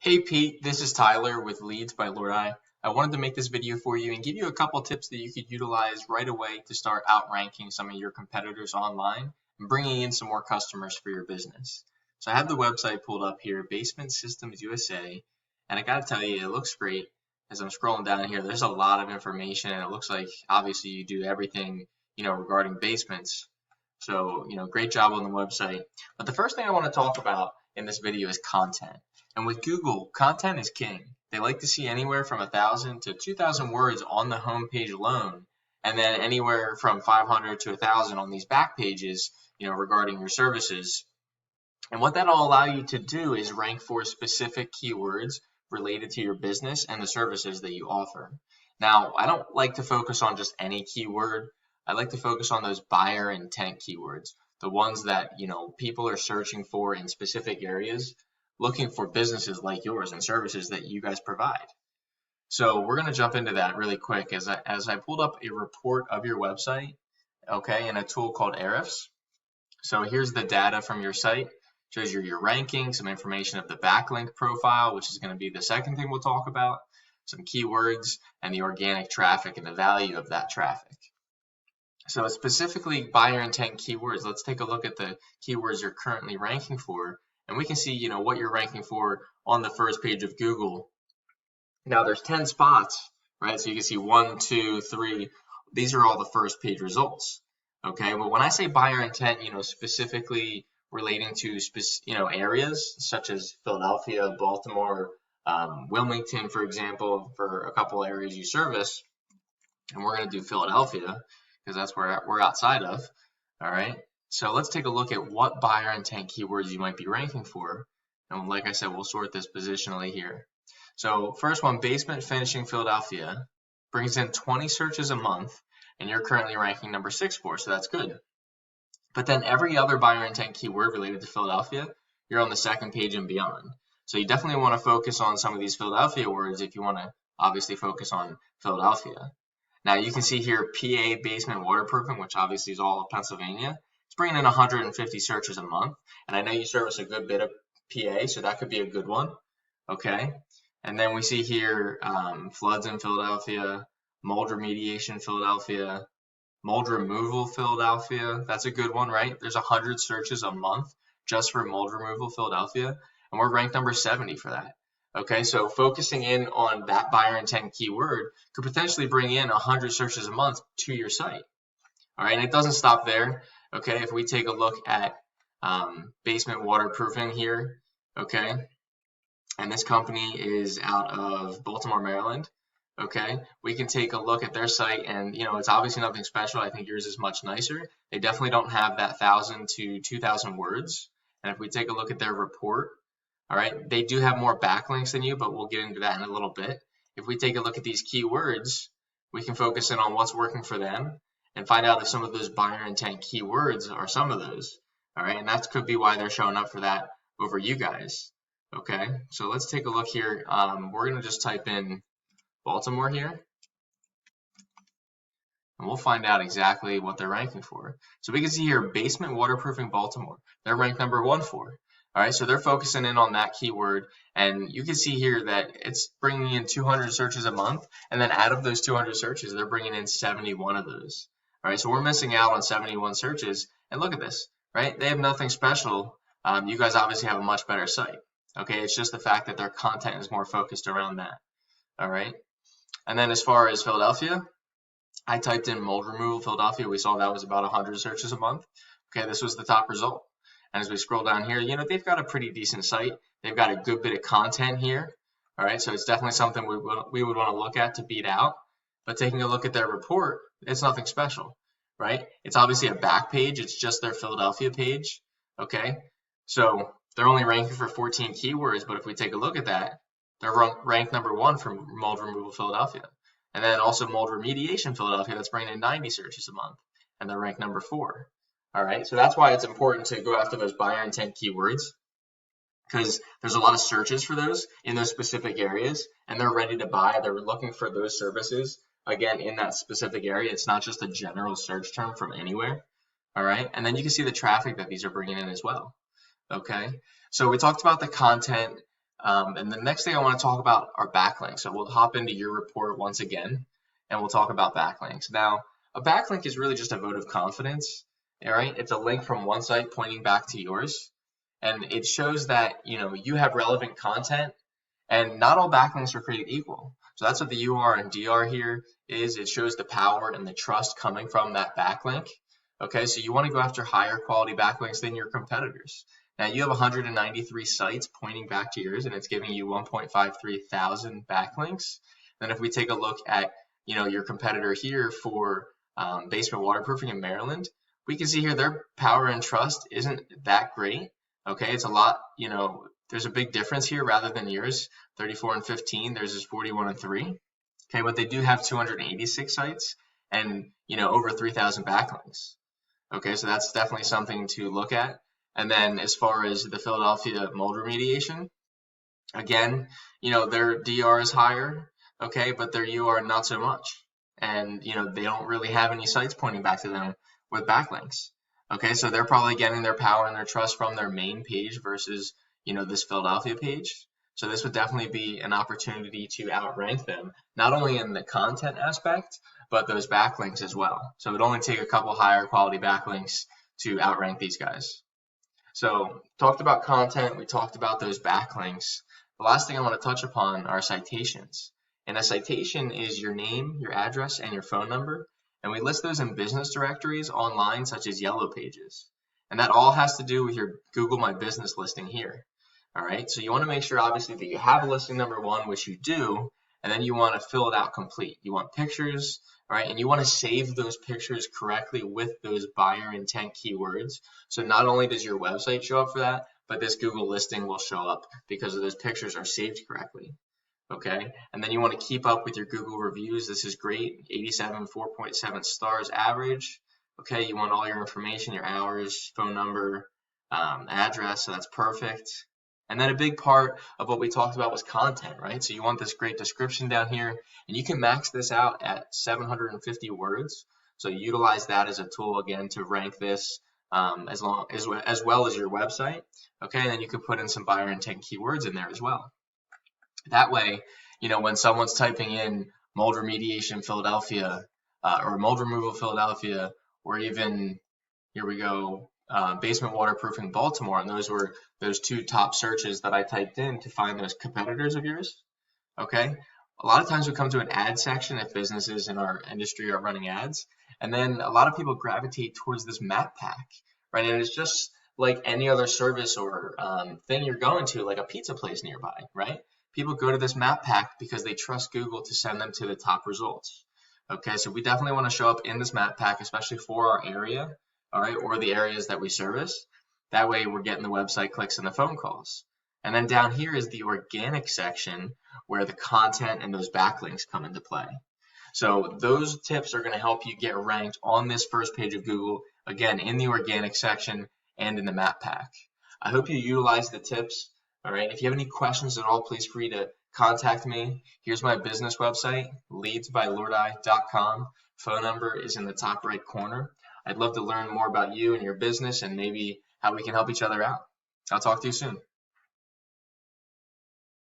Hey Pete, this is Tyler with Leads by Lordi. I wanted to make this video for you and give you a couple tips that you could utilize right away to start outranking some of your competitors online and bringing in some more customers for your business. So I have the website pulled up here, Basement Systems USA, and I gotta tell you, it looks great. As I'm scrolling down here, there's a lot of information, and it looks like obviously you do everything, regarding basements. So, great job on the website. But the first thing I want to talk about in this video is content. And with Google, content is king. They like to see anywhere from 1,000 to 2,000 words on the home page alone, and then anywhere from 500 to 1,000 on these back pages, regarding your services. And what that'll allow you to do is rank for specific keywords related to your business and the services that you offer. Now, I don't like to focus on just any keyword. I like to focus on those buyer intent keywords, the ones that, people are searching for in specific areas, looking for businesses like yours and services that you guys provide. So we're going to jump into that really quick as I pulled up a report of your website, okay, in a tool called Ahrefs. So here's the data from your site. Shows you your ranking, some information of the backlink profile, which is going to be the second thing we'll talk about, some keywords, and the organic traffic and the value of that traffic. So specifically buyer intent keywords, let's take a look at the keywords you're currently ranking for, and we can see, what you're ranking for on the first page of Google. Now there's 10 spots, right? So you can see 1, 2, 3. These are all the first page results. Okay, but when I say buyer intent, specifically relating to areas such as Philadelphia, Baltimore, Wilmington, for example, for a couple areas you service, and we're going to do Philadelphia because that's where we're outside of. All right. So let's take a look at what buyer intent keywords you might be ranking for. And like I said, we'll sort this positionally here. So first one, basement finishing Philadelphia, brings in 20 searches a month, and you're currently ranking number 6 for, so that's good. But then every other buyer intent keyword related to Philadelphia, you're on the second page and beyond. So you definitely want to focus on some of these Philadelphia words if you want to obviously focus on Philadelphia. Now you can see here PA basement waterproofing, which obviously is all of Pennsylvania. It's bringing in 150 searches a month, and I know you service a good bit of PA, so that could be a good one. Okay, and then we see here floods in Philadelphia, mold remediation Philadelphia, mold removal Philadelphia. That's a good one, right? There's 100 searches a month just for mold removal Philadelphia, and we're ranked number 70 for that. Okay, so focusing in on that buyer intent keyword could potentially bring in 100 searches a month to your site. All right, and it doesn't stop there. Okay, if we take a look at basement waterproofing here, okay, and this company is out of Baltimore, Maryland. Okay, we can take a look at their site, and it's obviously nothing special. I think yours is much nicer. They definitely don't have that 1,000 to 2,000 words. And if we take a look at their report, all right, they do have more backlinks than you, but we'll get into that in a little bit. If we take a look at these keywords, we can focus in on what's working for them and find out if some of those buyer intent keywords are some of those. All right, and that could be why they're showing up for that over you guys. Okay, so let's take a look here. We're going to just type in Baltimore here, and we'll find out exactly what they're ranking for. So we can see here basement waterproofing Baltimore. They're ranked number 1 for. All right, so they're focusing in on that keyword, and you can see here that it's bringing in 200 searches a month, and then out of those 200 searches, they're bringing in 71 of those. All right, so we're missing out on 71 searches, and look at this, right? They have nothing special. You guys obviously have a much better site. Okay, it's just the fact that their content is more focused around that. All right, and then as far as Philadelphia, I typed in mold removal Philadelphia. We saw that was about 100 searches a month. Okay, this was the top result. And as we scroll down here, they've got a pretty decent site. They've got a good bit of content here. All right, so it's definitely something we would want to look at to beat out. But taking a look at their report, it's nothing special, right? It's obviously a back page. It's just their Philadelphia page, okay? So they're only ranking for 14 keywords, but if we take a look at that, they're ranked number 1 for mold removal Philadelphia. And then also mold remediation Philadelphia, that's bringing in 90 searches a month, and they're ranked number 4. All right, so that's why it's important to go after those buyer intent keywords, because there's a lot of searches for those in those specific areas, and they're ready to buy. They're looking for those services, again, in that specific area. It's not just a general search term from anywhere. All right, and then you can see the traffic that these are bringing in as well. Okay, so we talked about the content. And the next thing I want to talk about are backlinks. So we'll hop into your report once again, and we'll talk about backlinks. Now, a backlink is really just a vote of confidence. All right, it's a link from one site pointing back to yours, and it shows that you have relevant content. And not all backlinks are created equal. So that's what the UR and DR here is. It shows the power and the trust coming from that backlink. Okay, so you want to go after higher quality backlinks than your competitors. Now you have 193 sites pointing back to yours, and it's giving you 1.53 thousand backlinks. Then if we take a look at your competitor here for basement waterproofing in Maryland, we can see here their power and trust isn't that great. Okay, it's a lot, there's a big difference here rather than yours, 34 and 15, theirs is 41 and 3. Okay, but they do have 286 sites and, over 3,000 backlinks. Okay, so that's definitely something to look at. And then as far as the Philadelphia mold remediation, again, their DR is higher, okay, but their UR not so much. And, they don't really have any sites pointing back to them with backlinks. Okay, so they're probably getting their power and their trust from their main page versus, this Philadelphia page. So this would definitely be an opportunity to outrank them, not only in the content aspect, but those backlinks as well. So it would only take a couple higher quality backlinks to outrank these guys. So talked about content, we talked about those backlinks. The last thing I want to touch upon are citations. And a citation is your name, your address, and your phone number. And we list those in business directories online, such as Yellow Pages. And that all has to do with your Google My Business listing here. All right, so you want to make sure, obviously, that you have a listing number one, which you do, and then you want to fill it out complete. You want pictures, all right, and you want to save those pictures correctly with those buyer intent keywords. So not only does your website show up for that, but this Google listing will show up because those pictures are saved correctly. Okay, and then you want to keep up with your Google reviews. This is great, 87, 4.7 stars average. Okay, you want all your information, your hours, phone number, address, so that's perfect. And then a big part of what we talked about was content, right? So you want this great description down here, and you can max this out at 750 words. So utilize that as a tool again to rank this as well as your website. Okay, and then you can put in some buyer intent keywords in there as well. That way, when someone's typing in mold remediation Philadelphia or mold removal Philadelphia, or even, here we go, basement waterproofing Baltimore, and those were those two top searches that I typed in to find those competitors of yours. Okay, a lot of times we come to an ad section if businesses in our industry are running ads, and then a lot of people gravitate towards this map pack, right? And it's just like any other service or thing you're going to, like a pizza place nearby, right? People go to this map pack because they trust Google to send them to the top results. Okay, so we definitely want to show up in this map pack, especially for our area, all right, or the areas that we service. That way we're getting the website clicks and the phone calls. And then down here is the organic section where the content and those backlinks come into play. So those tips are going to help you get ranked on this first page of Google, again, in the organic section and in the map pack. I hope you utilize the tips. All right, if you have any questions at all, please free to contact me. Here's my business website, leadsbylordeye.com. Phone number is in the top right corner. I'd love to learn more about you and your business and maybe how we can help each other out. I'll talk to you soon.